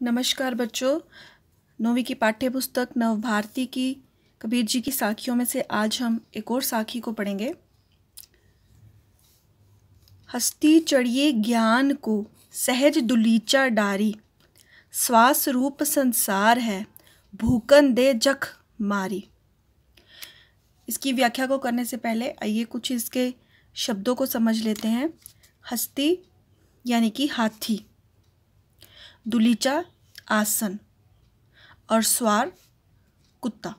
नमस्कार बच्चों। 9वीं की पाठ्य पुस्तक नवभारती की कबीर जी की साखियों में से आज हम एक और साखी को पढ़ेंगे। हस्ती चढ़िए ज्ञान को सहज दुलीचा डारी, श्वास रूप संसार है भूकन दे जख मारी। इसकी व्याख्या को करने से पहले आइए कुछ इसके शब्दों को समझ लेते हैं। हस्ती यानी कि हाथी, दुलीचा आसन और स्वार कुत्ता।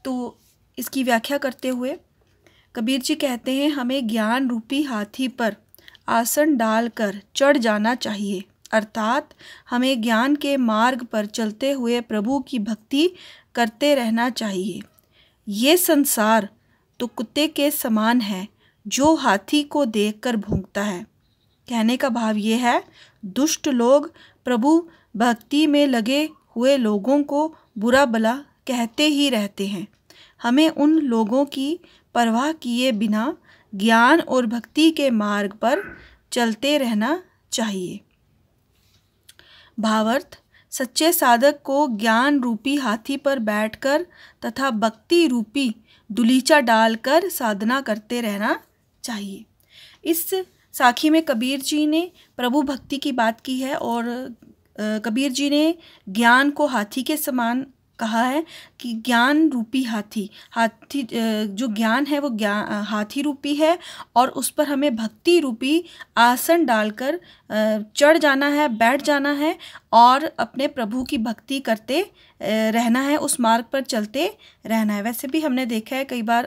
तो इसकी व्याख्या करते हुए कबीर जी कहते हैं, हमें ज्ञान रूपी हाथी पर आसन डालकर चढ़ जाना चाहिए, अर्थात हमें ज्ञान के मार्ग पर चलते हुए प्रभु की भक्ति करते रहना चाहिए। ये संसार तो कुत्ते के समान है जो हाथी को देखकर भौंकता है। कहने का भाव ये है, दुष्ट लोग प्रभु भक्ति में लगे हुए लोगों को बुरा भला कहते ही रहते हैं। हमें उन लोगों की परवाह किए बिना ज्ञान और भक्ति के मार्ग पर चलते रहना चाहिए। भावार्थ, सच्चे साधक को ज्ञान रूपी हाथी पर बैठकर तथा भक्ति रूपी दुलीचा डालकर साधना करते रहना चाहिए। इस साखी में कबीर जी ने प्रभु भक्ति की बात की है और कबीर जी ने ज्ञान को हाथी के समान कहा है कि ज्ञान रूपी हाथी जो ज्ञान है वो हाथी रूपी है और उस पर हमें भक्ति रूपी आसन डालकर चढ़ जाना है, बैठ जाना है और अपने प्रभु की भक्ति करते रहना है, उस मार्ग पर चलते रहना है। वैसे भी हमने देखा है कई बार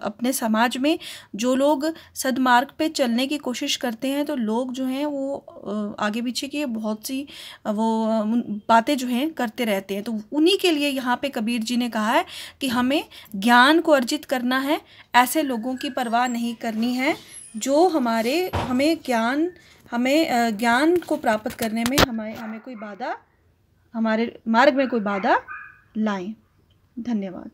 अपने समाज में जो लोग सदमार्ग पे चलने की कोशिश करते हैं तो लोग जो हैं वो आगे पीछे की बहुत सी वो बातें जो हैं करते रहते हैं। तो उन्हीं के लिए यहाँ पे कबीर जी ने कहा है कि हमें ज्ञान को अर्जित करना है, ऐसे लोगों की परवाह नहीं करनी है जो हमें ज्ञान को प्राप्त करने में हमें कोई बाधा, हमारे मार्ग में कोई बाधा लाएं। धन्यवाद।